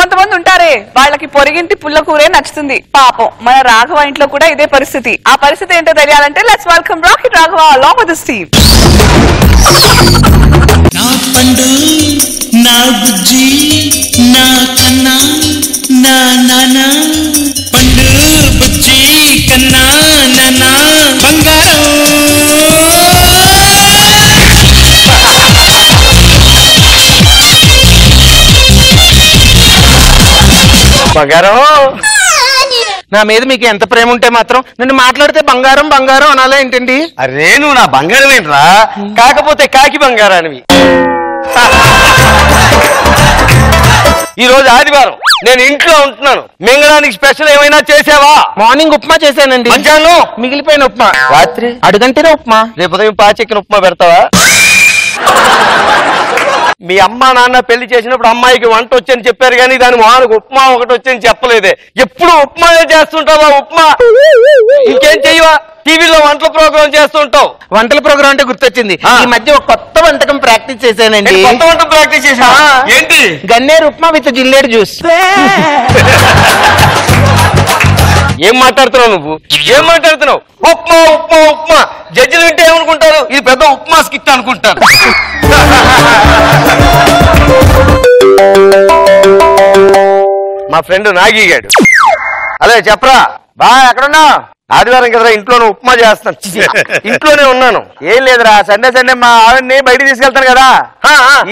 కొంతమంది ఉంటారే వాళ్ళకి పొరిగింటి పుల్ల కూరే నచ్చుతుంది. పాపం మన రాఘవ ఇంట్లో కూడా ఇదే పరిస్థితి. ఆ పరిస్థితి ఏంటో తెలియాలంటే let's welcome rocket Raghava along with Steve. నా పండు నా బుజ్జి నా కన్నా నా నానా పండు బుజ్జి కన్నా నానా బంగారం బంగారం నా మీద మీకు ఎంత ప్రేమ ఉంటే మాత్రం నన్ను మాట్లాడితే బంగారం బంగారం అనాలా ఏంటండి? అరే నువ్వు నా బంగారం ఏంట్రా, కాకపోతే కాకి బంగారానివి. ఈ రోజు ఆదివారం, నేను ఇంట్లో ఉంటున్నాను. మింగడానికి స్పెషల్ ఏమైనా చేసావా? మార్నింగ్ ఉప్మా చేశానండి. మధ్యాహ్నం మిగిలిపోయిన ఉప్మా. రాత్రి అడుగంటేనే ఉప్మా. రేపు ఉదయం పాచెక్కిన ఉప్మా పెడతావా? మీ అమ్మ నాన్న పెళ్లి చేసినప్పుడు అమ్మాయికి వంట వచ్చని చెప్పారు కానీ దాని మొహానికి ఉప్మా ఒకటి వచ్చని చెప్పలేదే. ఎప్పుడు ఉప్మానే చేస్తుంటావా? ఉప్మా ఇంకేం చెయ్యవా? టీవీలో వంటల ప్రోగ్రామ్ చేస్తుంటావు. వంటల ప్రోగ్రామ్ అంటే గుర్తొచ్చింది. ఈ మధ్య ఒక కొత్త వంటకం ప్రాక్టీస్ చేశానండి. కొత్త వంట ప్రాక్టీస్ చేసా? ఏంటి? గన్నేరు ఉప్మా విత్ జిల్లేడు జ్యూస్. ఏం మాట్లాడుతున్నావు నువ్వు? ఏం మాట్లాడుతున్నావు? ఉప్మా ఉప్మా ఉప్మా. జడ్జిలు వింటే ఏమనుకుంటారు? ఇది పెద్ద ఉప్మా స్కిట్ అనుకుంటారు. మా ఫ్రెండ్ నాగిగాడు. అదే చెప్పరా బా, ఎక్కడున్నా? ఆదివారం కదరా, ఇంట్లోనే ఉప్మా చేస్తాను. ఇంట్లోనే ఉన్నాను. ఏం లేదురా, సండే సండే మా ఆవిడ్ని బయటికి తీసుకెళ్తాను కదా.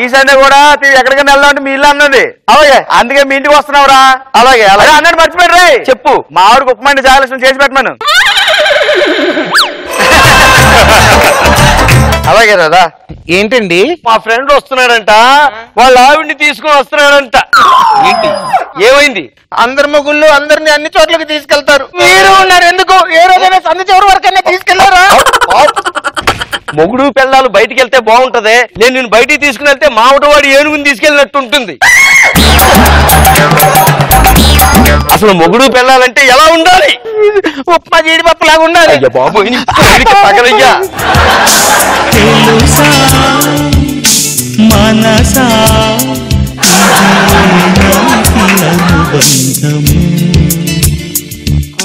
ఈ సండే కూడా ఎక్కడికైనా వెళ్దామంటే మీ ఇల్లు అన్నది. అలాగే, అందుకే మీ ఇంటికి వస్తున్నావురా. అలాగే అలాగే అన్నట్టు మర్చిపోయారు. చెప్పు, మా ఆవిడకి ఉప్మా అంటే చాలా ఇష్టం, చేసి పెట్టమను. అలాగే రాదా. ఏంటండి? మా ఫ్రెండ్ వస్తున్నాడంట, వాళ్ళ ఆవిడ్ని తీసుకుని వస్తున్నాడంట. ఏంటి ఏమైంది? అందరు మొగుళ్ళు అందరిని అన్ని చోట్లకి తీసుకెళ్తారు. మీరు ఉన్నారు ఎందుకు? ఏ రోజైనా సంధి చివరి వరకైనా తీసుకెళ్లారా? మొగుడు పిల్లలు బయటికి వెళ్తే బాగుంటది. నేను నిన్ను బయటికి తీసుకుని వెళ్తే మామిడివాడి ఏనుగుని తీసుకెళ్ళినట్టు ఉంటుంది. అసలు మొగుడు పిల్లాలంటే ఎలా ఉండాలి? ఉప్మా జీడిపప్పు లాగా ఉండాలి. బాబు పగలయ్యా.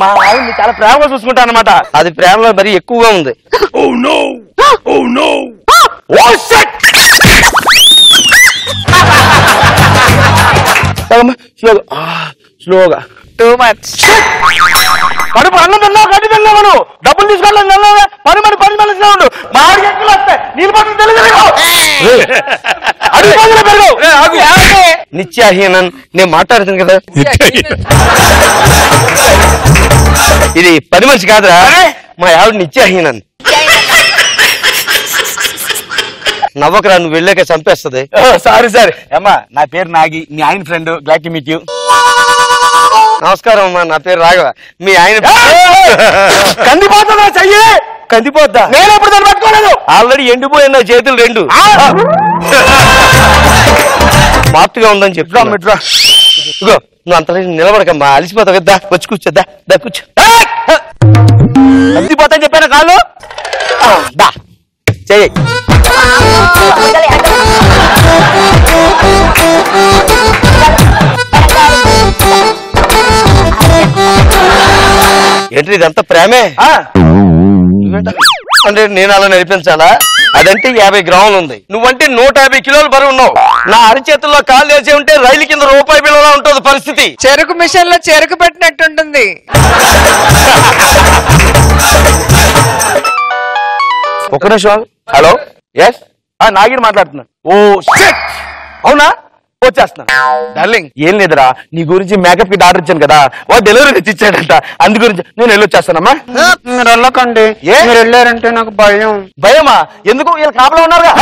మా ఆవిడ్ని చాలా ప్రేమగా చూసుకుంటా అన్నమాట. అది ప్రేమలో మరి ఎక్కువగా ఉంది. స్లోగా టూ మచ్. కడుపు అన్నం తిన్నావు, గడ్డి తిన్నావు, డబ్బులు తీసుకోవాలి. పని ఉండు. మా ఆవిడ ఎక్కలు వస్తాయి, నీళ్ళు పట్టిన తెలియదు. నిత్యాహీనన్ నేను మాట్లాడుతాను కదా. ఇది పని మనిషి కాదురా, మా ఆవిడ నిత్యాహీనన్. నవ్వకరా, నువ్వు వెళ్ళాక చంపేస్తుంది. సారీ సారీ అమ్మా, నా పేరు నాగి, మీ ఆయన friend. Glad to meet you. నమస్కారం అమ్మా, నా పేరు రాఘవ. మీ ఆయన కందిపోతుందా? చెయ్యి కందిపోద్దా? నేను ఎప్పుడు దాన్ని పట్టుకోలేదు. ఆల్రెడీ ఎండిపోయిన నా చేతులు రెండు. మాప్తుగా ఉందని చెప్తా. ఇగో నువ్వు అంత నిలబడకమ్మా, అలిసిపోతావు కదా. వచ్చి కూర్చోద్దా, దా కూర్చో. కందిపోతా చెప్పాను కాళ్ళు. దా చెయ్యి. ఏంటి ఇదంతా ప్రేమే? అంటే నేను అలా నడిపించాలా? అదంటే 50 గ్రాములు ఉంది, నువ్వంటే 150 కిలోలు బరువు ఉన్నావు. నా అరిచేతుల్లో కాలు వేసి ఉంటే రైలు కింద రూపాయి బిల్లలా ఉంటుంది పరిస్థితి. చెరుకు మిషన్ లో చెరుకు పెట్టినట్టుంటుంది. ఒక్క నిమిషం. హలో, ఎస్ నాగిని మాట్లాడుతున్నా. ఓ షిట్, అవునా? వచ్చేస్తున్నా. డార్లింగ్ ఏం లేదురా, నీ గురించి మేకప్ కి ఆర్డర్ ఇచ్చాను కదా, వాడు డెలివరీ తెచ్చి ఇచ్చాడంట. అందు గురించి నేను వెళ్ళొచ్చేస్తానమ్మా. మీరు వెళ్ళకండి. మీరు వెళ్ళారంటే నాకు భయం. భయమా? ఎందుకు? వీళ్ళు కాపలా ఉన్నారుగా.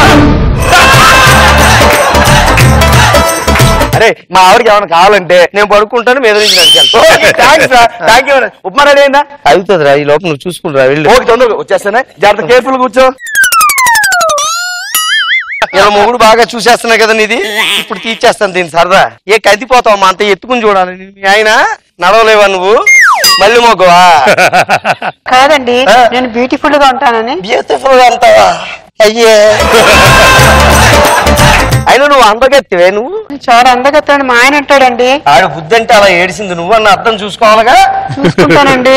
అరే మా ఆవిడకి ఏమైనా కావాలంటే నేను పడుకుంటాను, మీద నుంచి నడిచాను. ఉప్మా రెడీ అయిందా? అవుతుందిరా, ఈ లోపల నువ్వు చూసుకుంటురా. వెళ్ళి ఓకే, తొందరగా వచ్చేస్తానే. జాగ్రత్త, కేర్ఫుల్ కూర్చో. ఇలా మొగుడు బాగా చూసేస్తున్నా కదా నీది. ఇప్పుడు తీర్చేస్తాను దీన్ని సరదా. ఏ కందిపోతావు మా, అంత ఎత్తుకుని చూడాలి. మీ ఆయన నడవలేవా నువ్వు? మళ్ళీ మొగ్గవా? కాదండి, నేను బ్యూటిఫుల్ గా ఉంటానని. బ్యూటిఫుల్ గా అంటావా? అయ్యే అయినా నువ్వు అందగెత్తివే నువ్వు. చాలా అందగత్తాడు మా ఆయన అంటాడండి. ఆడ బుద్ధి అంటే అలా ఏడిసింది, నువ్వు అన్న అర్థం చూసుకోవాలిగా. చూసుకుంటానండి.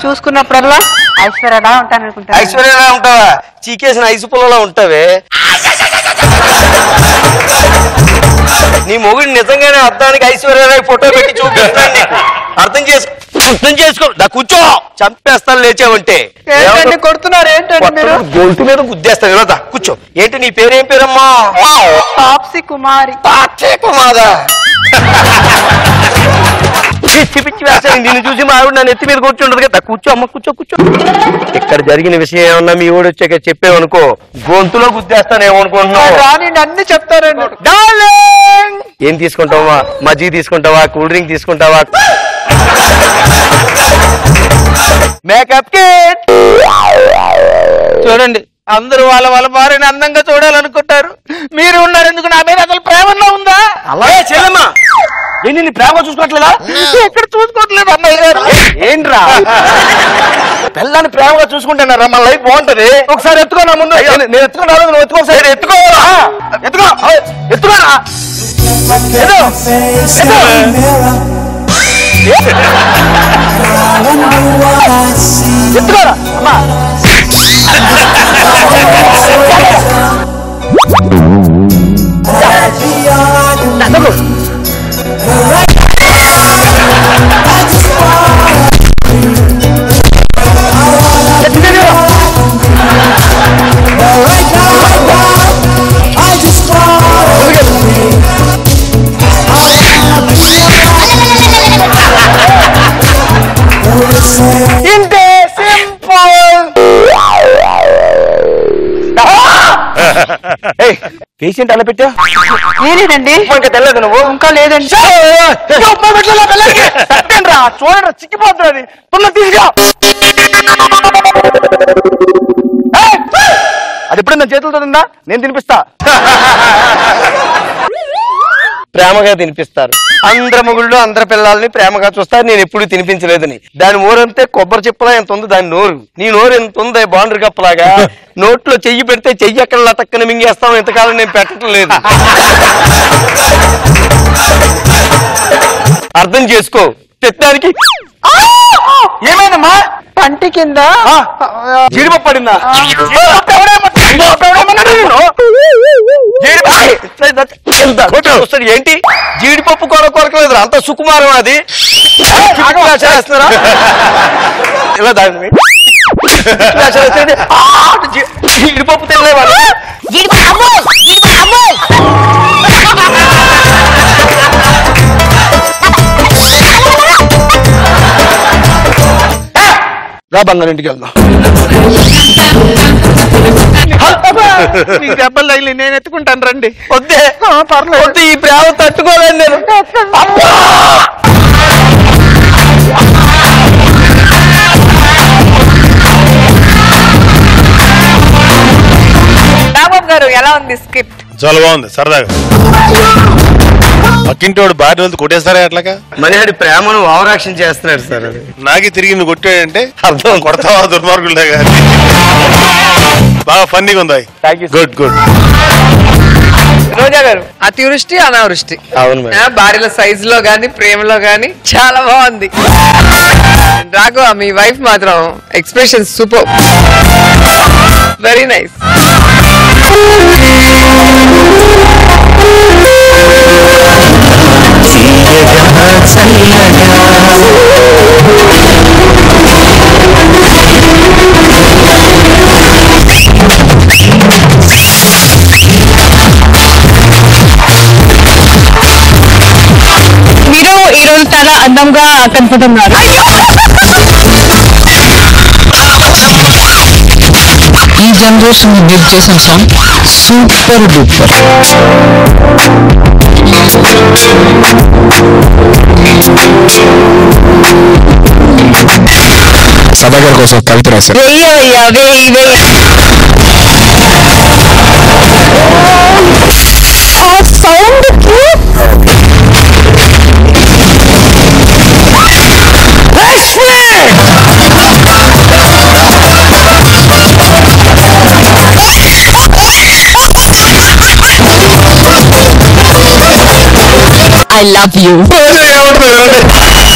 చూసుకున్నప్పుడల్లా ఐశ్వర్యలా ఉంటాను అనుకుంటా. ఐశ్వర్యలా ఉంటావా? చీకేసిన ఐసు పుల్లలో ఉంటావే. నీ మొగుడు నిజంగానే అర్థానికి ఐశ్వర్యరాయ్ ఫోటో పెట్టి చూపిస్తాను నీకు. అర్థం చేసుకో. నా కూర్చో, చంపేస్తాను లేచావంటే. కొడుతున్నారు ఏంటండి మీరు? గొంతు మీద గుద్దేస్తాను ఇలా. కూర్చో. ఏంటి నీ పేరేం పేరమ్మా? తాప్సీ కుమారి. తాప్సీ కుమారా? పిచ్చి పిచ్చి వేస్తాను. నిన్ను చూసి మా ఆవిడ నన్ను ఎత్తి మీద కూర్చుంటది కదా. కూర్చో అమ్మ, కూర్చో. ఇక్కడ జరిగిన విషయం ఏమన్నా మీ ఊడు వచ్చాక చెప్పేవనుకో, గొంతులో గుద్దేస్తానేమనుకుంటున్నావు. అన్ని చెప్తారండి. ఏం తీసుకుంటావా? మజ్జిగ తీసుకుంటావా? కూల్ డ్రింక్ తీసుకుంటావా? Makeup kit. చూడండి, అందరూ వాళ్ళ భార్యని అందంగా చూడాలనుకుంటారు. మీరు ఉన్నారు ఎందుకు? నా మీద అసలు ప్రేమలో ఉందా? అలాగే చెల్లెమ్మా, నేను ప్రేమ చూసుకోవట్లేదా? ఎక్కడ చూసుకోవట్లేదు అన్నయ్య గారు. ఏంట్రా పిల్లని ప్రేమగా చూసుకుంటున్నారా? మన లైఫ్ బాగుంటది. ఒకసారి ఎత్తుకో నా ముందు. నేను ఎత్తుకున్నాను, నువ్వు ఎత్తుకో. ఒకసారి ఎత్తుకోరా. ఎత్తుకోరా అమ్మా. ఇంతే సింపుల్. పేషెంట్ అలా పెట్టా? నేనేనండి. ఇంకా తెల్లదు నువ్వు? ఇంకా లేదండి. చూడండి, చిక్కిపోతుంది అది. తొందర తీసుకురా. అది ఎప్పుడు నా చేతులతో ఉందా? నేను తినిపిస్తా. ప్రేమగా తినిపిస్తారు. అందరి మొగుళ్ళు అందరి పిల్లల్ని ప్రేమగా చూస్తారు. నేను ఎప్పుడు తినిపించలేదని. దాని ఊరంతే కొబ్బరి చిప్పలా ఎంత ఉంది దాని నోరు. నీ నోరు ఎంత ఉంది బాండ్రు కప్పలాగా. నోట్లో చెయ్యి పెడితే చెయ్యి ఎక్కడ లటక్కన మింగేస్తాం. ఇంతకాలం నేను పెట్టడం లేదు. అర్థం చేసుకో. తెత్తానికి ఏమైందమ్మా? పంటి కింద జీడిపప్పు పడిందా? ఏంటి జీడిపప్పు కొరకలేదు, అంత సుకుమారం అది. చేస్తున్నారా ఇలా దాన్ని? జీడిపప్పు తినలేవాళ్ళు. రా బంగారు ఇంటికి వెళ్దాం. నీకు దెబ్బలు తగిలి నేను ఎత్తుకుంటాను రండి. వద్దే, పర్లేదు. ఈ ప్రేమ తట్టుకోలేను నేను. రాంబాబు గారు ఎలా ఉంది స్కిట్? చాలా బాగుంది, సరదాగా. పక్కింటోడు భార్య వంతు కొట్టేస్తారా అట్లాగా? మనిషి ప్రేమను ఓవరాక్షన్ చేస్తున్నాడు సార్. అది నాకే తిరిగి నువ్వు కొట్టాడంటే అర్థం. కొడతావా దుర్మార్గులే కానీ. బాగా ఫన్నీగా ఉంది. Good good. రోజా గారు, అతివృష్టి అనావృష్టి. అవును మేడం. భార్యల సైజ్ లో గానీ ప్రేమలో గానీ చాలా బాగుంది. రాఘవ మీ వైఫ్ మాత్రం ఎక్స్ప్రెషన్ సూపర్, వెరీ నైస్. మీరు ఈ రోజు చాలా అందంగా కనపడుతున్నారు. ఈ జనరేషన్ బిల్డ్ చేసిన సాంగ్ సూపర్ డూపర్. సదాగర్ కోసం కవిత రాశారు. I love you. ఏమంటుంది